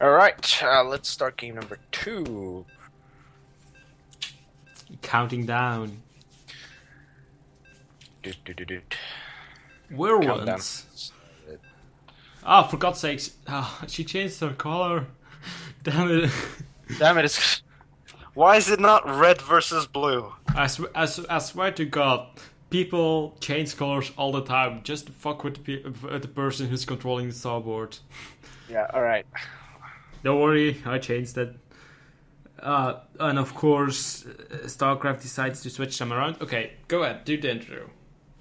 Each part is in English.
Alright, let's start game number 2. Counting down. Doot. Werewolves. Ah, for God's sakes. She changed her color. Damn it. Damn it, why is it not red versus blue? I swear to God, people change colors all the time just to fuck with the person who's controlling the starboard. Yeah, alright. Don't worry, I changed it. And of course, Starcraft decides to switch them around. Okay, go ahead, do the intro.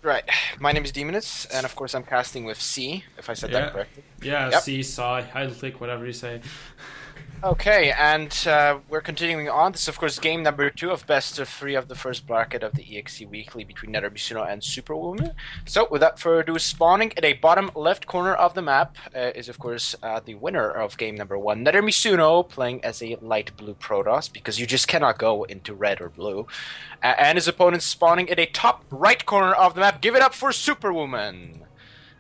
Right, my name is Demonus, and of course I'm casting with C, if I said that correctly. Yeah, Yep. C, Psy, I'll take whatever you say. Okay, and we're continuing on. This is, of course, game number 2 of best of 3 of the first bracket of the eXe Weekly between NetterMizuno and Superwoman. So, without further ado, spawning in a bottom left corner of the map is, of course, the winner of game number 1, NetterMizuno, playing as a light blue Protoss, because you just cannot go into red or blue. And his opponent spawning in a top right corner of the map. Give it up for Superwoman!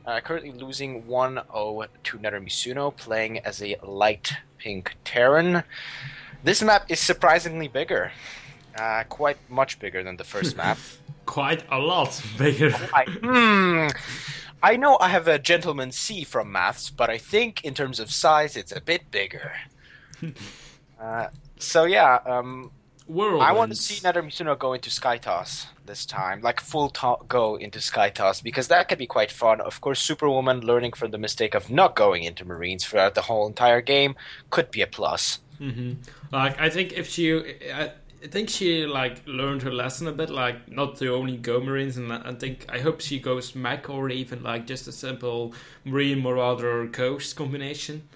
Currently losing 1-0 to NetterMizuno, playing as a light pink Terran. This map is surprisingly bigger. Quite much bigger than the first map. Quite a lot bigger. I know I have a gentleman C from maths, but I think in terms of size, it's a bit bigger. So yeah, I want to see NetterMizuno go into Sky Toss this time, like go into Sky Toss, because that could be quite fun. Of course, Superwoman learning from the mistake of not going into Marines throughout the whole entire game could be a plus. Like, I think she like learned her lesson a bit, like not to only go Marines, and I hope she goes mech or even like just a simple Marine Marauder Coast combination.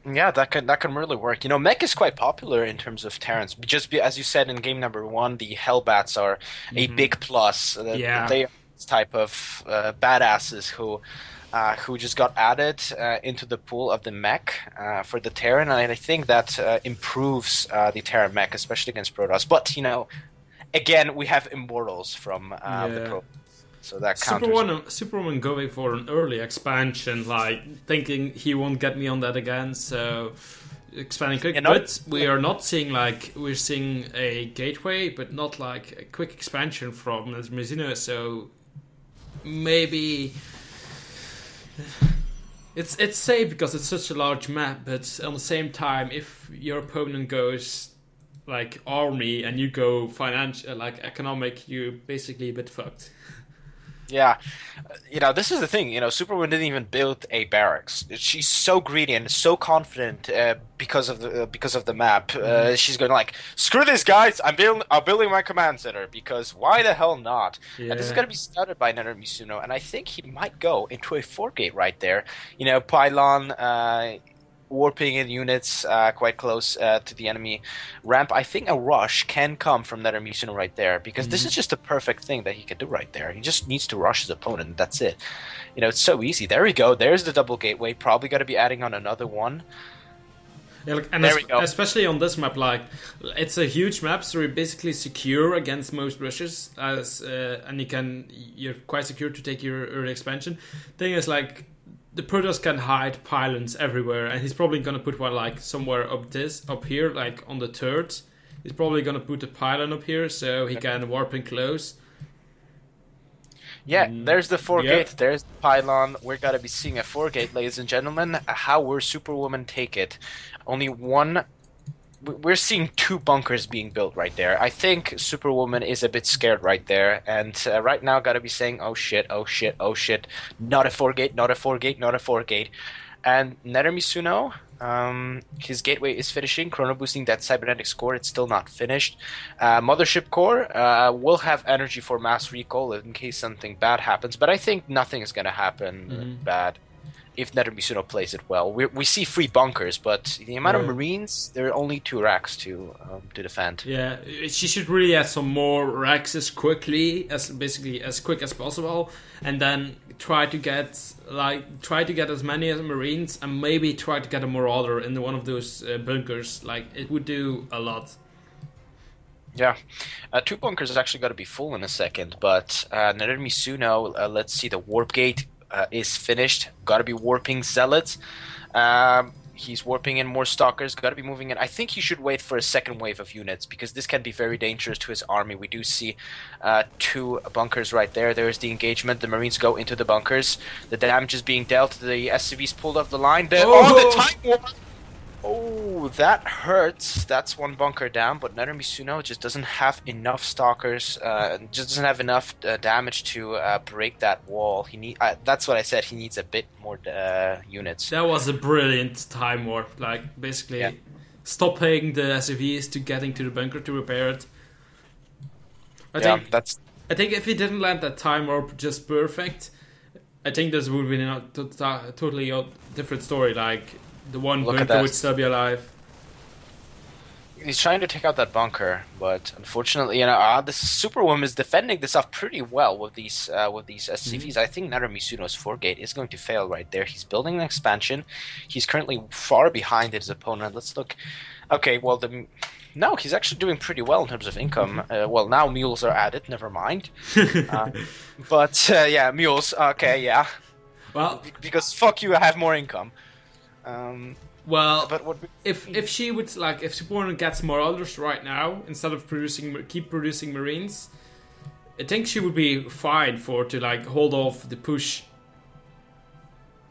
Yeah, that can really work. You know, mech is quite popular in terms of Terrans. As you said in game number 1, the Hellbats are a big plus. They are this type of badasses who just got added into the pool of the mech for the Terran, and I think that improves the Terran mech, especially against Protoss. But, you know, again, we have Immortals from the Protoss. So that Superwoman going for an early expansion, like thinking he won't get me on that again, so expanding quick. But we are not seeing we're seeing a gateway, but not like a quick expansion from NetterMizuno. So maybe it's safe because it's such a large map. But at the same time, if your opponent goes like army and you go financial, like economic, you're basically a bit fucked. Yeah, you know, this is the thing. You know, Superwoman didn't even build a barracks. She's so greedy and so confident because of the map. She's going like, screw this, guys! I'm building my command center, because why the hell not? Yeah. And this is going to be started by NetterMizuno, and I think he might go into a 4-gate right there. You know, pylon. Warping in units quite close to the enemy ramp. I think a rush can come from NetterMizuno right there, because this is just a perfect thing that he can do right there. He just needs to rush his opponent. That's it. You know, it's so easy. There we go. There's the double gateway. Probably got to be adding on another one. Yeah, and there we go. Especially on this map, like it's a huge map, so you're basically secure against most rushes, and you're quite secure to take your early expansion. Thing is, like, the Protoss can hide pylons everywhere, and he's probably gonna put one like somewhere up here, like on the turret. He's probably gonna put a pylon up here so he can warp in close. Yeah, there's the 4-gate, there's the pylon. We're gonna be seeing a 4-gate, ladies and gentlemen. How will Superwoman take it? Only one. We're seeing 2 bunkers being built right there. I think Superwoman is a bit scared right there, and right now gotta be saying, oh shit, oh shit, oh shit, not a 4-gate, not a 4-gate, not a 4-gate. And NetterMizuno, his gateway is finishing, chrono boosting that cybernetic core. It's still not finished. Mothership core will have energy for mass recall in case something bad happens, but I think nothing is gonna happen bad if NetterMizuno plays it well. We see 3 bunkers, but the amount of Marines, there are only 2 racks to defend. Yeah, she should really add some more racks as quick as possible, and then try to get as many as Marines, and maybe try to get a Marauder in one of those bunkers. Like, it would do a lot. Yeah, 2 bunkers is actually going to be full in a second, but NetterMizuno, let's see, the warp gate is finished. Got to be warping zealots. He's warping in more stalkers. Got to be moving in. I think he should wait for a second wave of units because this can be very dangerous to his army. We do see 2 bunkers right there. There's the engagement. The Marines go into the bunkers. The damage is being dealt. The SCVs pulled off the line. The time warp. Oh, that hurts. That's 1 bunker down, but NetterMizuno just doesn't have enough stalkers, just doesn't have enough damage to break that wall. That's what I said, he needs a bit more units. That was a brilliant time warp, like, basically stopping the SCVs to getting to the bunker to repair it. I think if he didn't land that time warp just perfect, I think this would be a totally different story, like... The one bunker would still be alive. He's trying to take out that bunker, but unfortunately, this Superwoman is defending this off pretty well with these SCVs. I think NetterMizuno's 4-gate is going to fail right there. He's building an expansion. He's currently far behind his opponent. Let's look. Okay, well, no, he's actually doing pretty well in terms of income. Well, now mules are added. Never mind. Yeah, mules. Okay, yeah. Well, because fuck you, I have more income. But if she would if Superwoman gets more orders right now instead of keep producing Marines, I think she would be fine to hold off the push.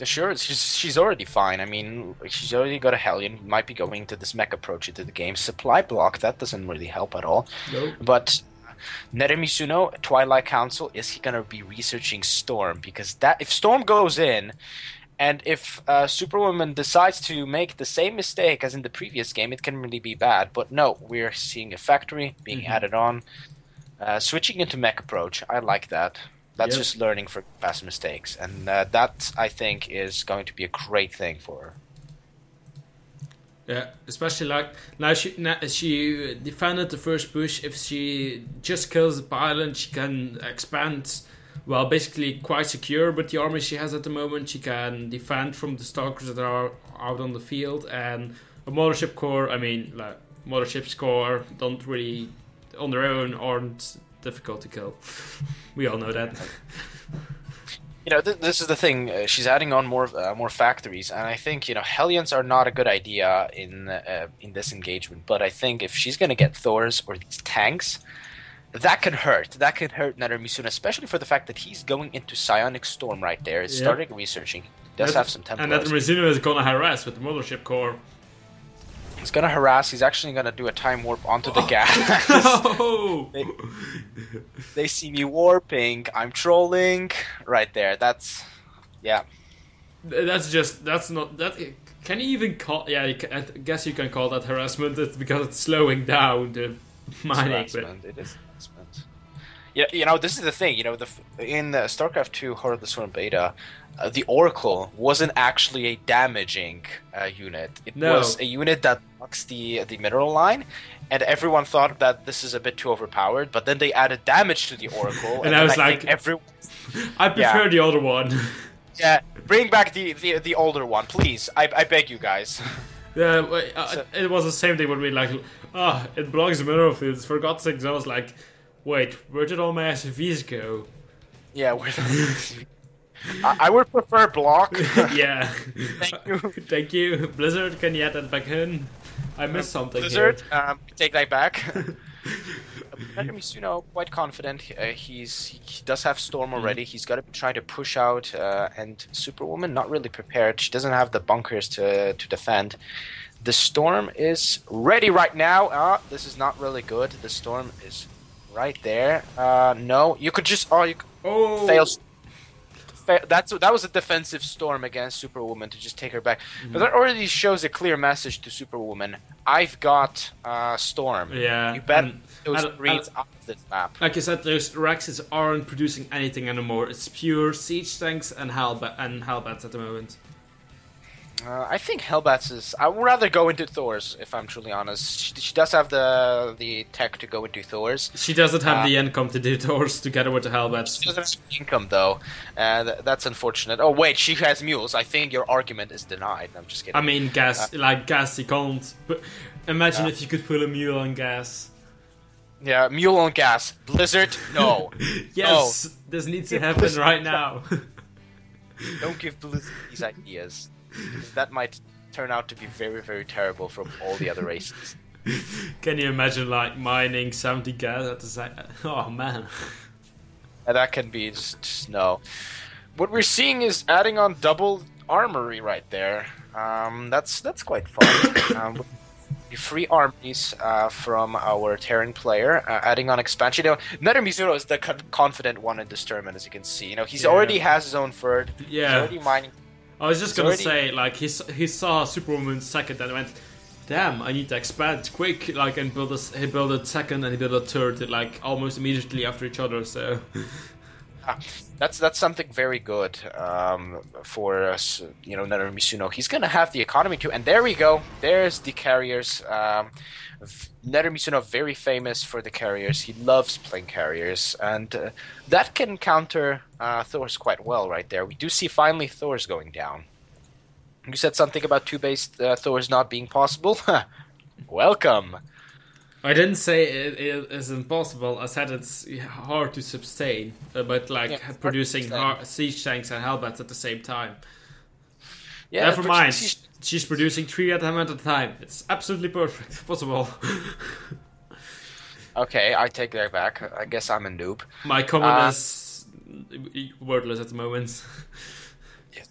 Sure, she's already fine. I mean, she's already got a Hellion. Might be going to this mech approach into the game. Supply block, that doesn't really help at all. No. But NetterMizuno, Twilight Council, is he gonna be researching Storm? Because if Storm goes in. And if Superwoman decides to make the same mistake as in the previous game, it can really be bad. But no, we're seeing a factory being added on. Switching into mech approach, I like that. That's just learning from past mistakes. And that, I think, is going to be a great thing for her. Yeah, especially now she defended the first push. If she just kills the pilot, she can expand... Well, basically quite secure, but the army she has at the moment, she can defend from the stalkers that are out on the field, and a mothership core, mothership's core don't really, on their own, aren't difficult to kill. We all know that. This is the thing. She's adding on more factories, and I think Hellions are not a good idea in this engagement. But I think if she's gonna get Thors or these tanks. That can hurt. That can hurt NetterMizuno, especially for the fact that he's going into Psionic Storm right there. He's starting researching. He does have some Templars. And NetterMizuno is going to harass with the Mothership Core. He's going to harass. He's actually going to do a time warp onto the gas. No! They see me warping. I'm trolling. Right there. That's... Yeah. That's not... Can you even call... Yeah, I guess you can call that harassment. It's because it's slowing down the... It is harassment. Yeah, this is the thing. In Starcraft 2 Heart of the Swarm Beta, the Oracle wasn't actually a damaging unit. It was a unit that blocks the mineral line, and everyone thought that this is a bit too overpowered. But then they added damage to the Oracle, and I was like, I prefer the older one. Yeah, bring back the older one, please. I beg you guys. Yeah, it was the same thing when we it belongs to mineral fields. For God's sakes, I was like, wait, where did all my SCVs go? Yeah, I would prefer block. Yeah. Thank you. Thank you. Blizzard, can you add that back in? I missed something. Blizzard, take that back. NetterMizuno, quite confident. He does have Storm already. He's got to try to push out, and Superwoman not really prepared. She doesn't have the bunkers to defend. The Storm is ready right now. This is not really good. The Storm is right there. No, you could just fail. That was a defensive Storm against Superwoman to just take her back. But that already shows a clear message to Superwoman. I've got Storm. Yeah. You bet those Marines off this map. Like you said, those Rexes aren't producing anything anymore. It's pure siege tanks and Hellbats at the moment. I think Hellbats is... I would rather go into Thors, if I'm truly honest. She does have the tech to go into Thors. She doesn't have the income to do Thors together with the Hellbats. She doesn't have income, though. That's unfortunate. Oh, wait, she has mules. I think your argument is denied. I'm just kidding. I mean, gas, you can't... But imagine if you could pull a mule on gas. Yeah, mule on gas. Blizzard, no. Yes, no. This needs to happen right now. Don't give Blizzard these ideas. That might turn out to be very, very terrible from all the other races. Can you imagine like mining 70 gas at the same? Oh man. And that can be just no. What we're seeing is adding on double armory right there. That's quite fun. Free armies from our Terran player, adding on expansion. You know, NetterMizuno is the confident one in this tournament, as you can see. You know, he's already has his own third. Yeah. He's already mining. I was just gonna say, like, he saw Superwoman second and went, damn, I need to expand quick, like, and he built a second and he built a third, like, almost immediately after each other, so... That's something very good for us, you know, NetterMizuno. He's gonna have the economy too, and there we go. There's the carriers. NetterMizuno very famous for the carriers. He loves playing carriers, and that can counter Thors quite well right there. We do see finally Thors going down. You said something about two-based Thors not being possible. Welcome. I didn't say it is impossible. I said it's hard to sustain, but like producing siege tanks and hellbats at the same time. Yeah, never mind. She's producing 3 at a time. It's absolutely perfect. Possible. Okay, I take that back. I guess I'm a noob. My comment is wordless at the moment. Yeah,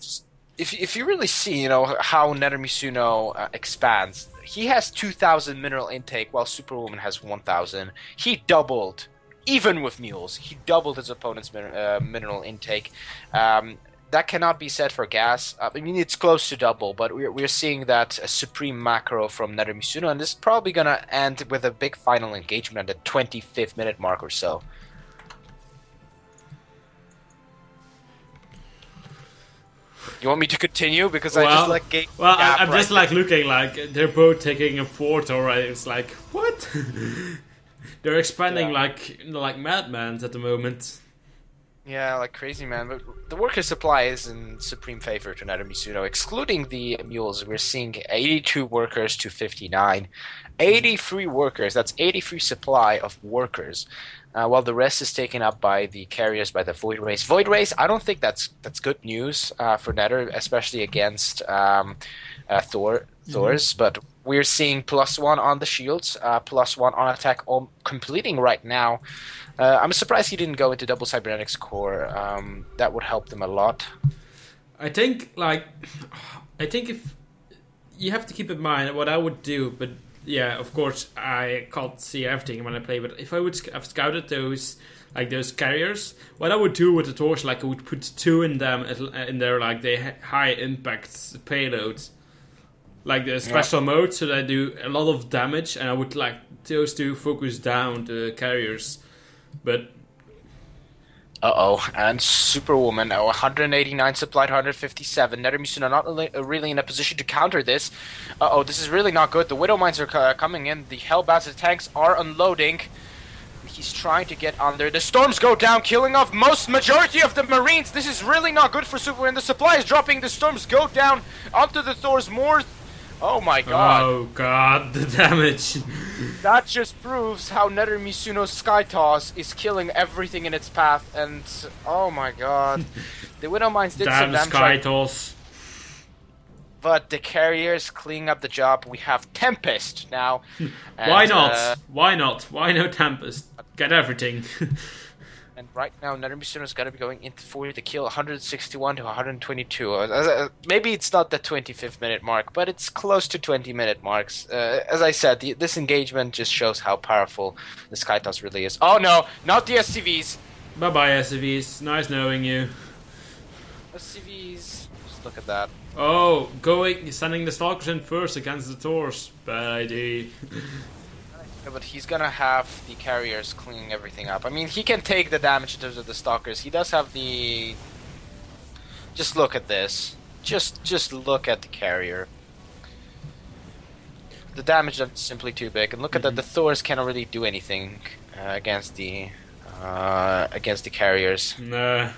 if you really see, you know, how NetterMizuno expands. He has 2,000 mineral intake, while Superwoman has 1,000. He doubled, even with mules. He doubled his opponent's mineral intake. That cannot be said for gas. I mean, it's close to double, but we're seeing that supreme macro from NetterMizuno, and this is probably going to end with a big final engagement at the 25th minute mark or so. You want me to continue? Because I just like gave I'm just like looking like they're both taking a fort already. It's like, what? They're expanding like madmen at the moment. Yeah, like crazy, man. But the worker supply is in supreme favor to NetterMizuno. Excluding the mules, we're seeing 82 workers to 59. 83 workers, that's 83 supply of workers. While the rest is taken up by the carriers, by the Void Race. Void Race, I don't think that's good news for Netter, especially against Thors. But we're seeing +1 on the shields, +1 on attack, completing right now. I'm surprised he didn't go into double cybernetics core. That would help them a lot. I think if you have to keep in mind what I would do, but. Yeah, of course, I can't see everything when I play, but if I would have scouted those carriers, what I would do with the torch, like I would put 2 in them, in their, like, the high impact payloads, like the special mode, so that I do a lot of damage, and I would like those 2 focus down the carriers, but... And Superwoman, 189 supplied, 157. NetterMizuno not really in a position to counter this. This is really not good. The Widow Mines are coming in. The Hellbats tanks are unloading. He's trying to get under. The storms go down, killing off majority of the Marines. This is really not good for Superwoman. The supply is dropping. The storms go down onto the Thors. More... Oh my god. Oh god, the damage. That just proves how NetterMizuno's Sky Toss is killing everything in its path, and oh my god. The Widow Mines did some damage. Sky Toss. But the carriers cleaning up the job. We have Tempest now. And, why not? Why not? Why no Tempest? Get everything. And right now, NetterMizuno's got to be going in for the kill, 161 to 122. Maybe it's not the 25th minute mark, but it's close to 20-minute marks. As I said, this engagement just shows how powerful the Sky Toss really is. Oh no, not the SCVs! Bye-bye, SCVs. Nice knowing you. SCVs. Just look at that. Oh, sending the Stalkers in first against the Thors. Bad idea. Yeah, but he's gonna have the carriers cleaning everything up. I mean, he can take the damage in terms of the Stalkers. He does have the... Just look at this. Just look at the carrier. The damage is simply too big. And look at that. The Thors cannot really do anything against the carriers. Nah.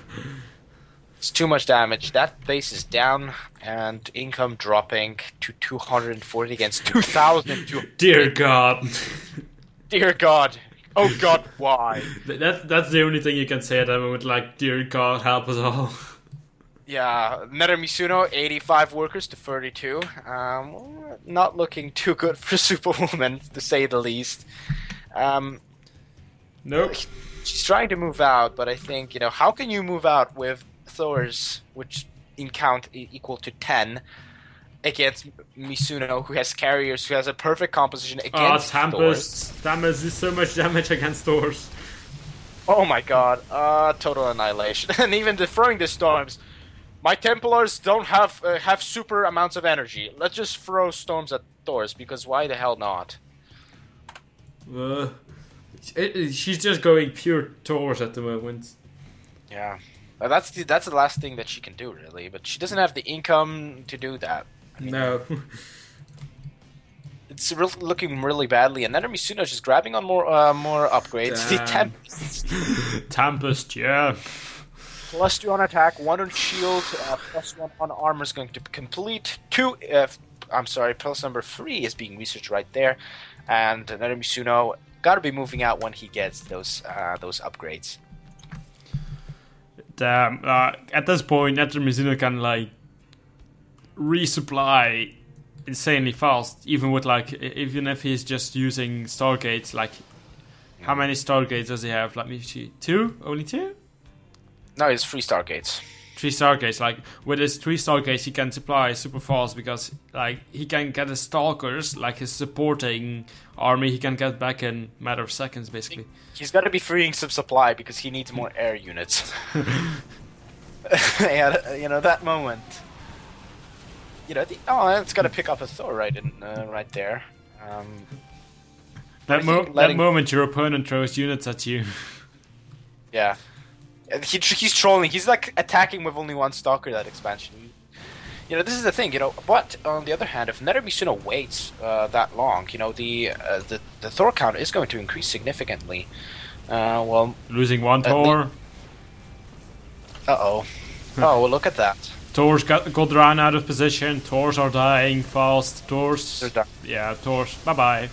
It's too much damage. That base is down, and income dropping to 240 against 2,000. Dear God. Dear God. Oh God, why? That's the only thing you can say at that moment, like, dear God, help us all. Yeah, NetterMizuno, 85 workers to 32. Not looking too good for Superwoman, to say the least. Nope. She's trying to move out, but I think, how can you move out with Thors, which in count equal to 10, against Mizuno, who has carriers, who has a perfect composition against Thors? Tempest is so much damage against Thors. Oh my god, total annihilation. And even throwing the storms. My Templars don't have super amounts of energy. Let's just throw storms at Thors, because why the hell not? She's just going pure Thors at the moment. Yeah, that's the last thing that she can do, really. But she doesn't have the income to do that. No. It's looking really badly, and NetterMizuno is just grabbing on more upgrades. Damn. The Tempest. Tempest, yeah. +2 on attack, 1 on shield, +1 on armor is going to complete. Plus number 3 is being researched right there, and NetterMizuno got to be moving out when he gets those upgrades. Damn. At this point, NetterMizuno can resupply insanely fast, even if he's just using Stargates. How many Stargates does he have? Let me see. 2? Only 2? No, it's 3 Stargates. 3 Stargates. With his 3 Stargates, he can supply super fast because he can get his Stalkers, his supporting army, he can get back in a matter of seconds, basically. He's got to be freeing some supply because he needs more air units. Yeah, that moment. It's got to pick up a Thor right there. That moment your opponent throws units at you. Yeah. He's trolling. He's attacking with only 1 Stalker that expansion. This is the thing. But on the other hand, if NetterMizuno waits that long, the Thor count is going to increase significantly. Losing 1 Thor. Oh, well, look at that. Thors got run out of position. Thors are dying fast. Thors. Yeah, Thors. Bye bye.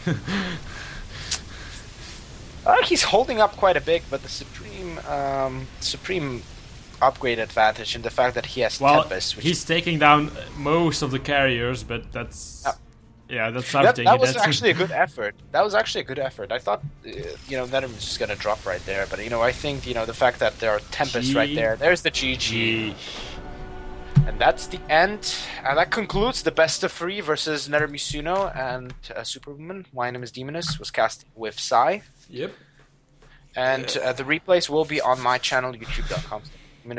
He's holding up quite a bit, but the supreme upgrade advantage in the fact that he has Tempest. He's taking down most of the carriers, but that's that's something. That was actually a good effort. I thought Netherman was just gonna drop right there, but I think the fact that there are Tempests right there. There's the GG. And that's the end. And that concludes the best of 3 versus NetterMizuno and Superwoman. My name is Demonus, was cast with Psy. Yep. And the replays will be on my channel, youtube.com. If you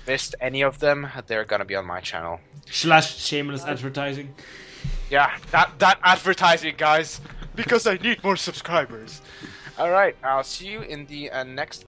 missed any of them, they're gonna be on my channel. / shameless advertising. Yeah, that advertising, guys. Because I need more subscribers. Alright, I'll see you in the next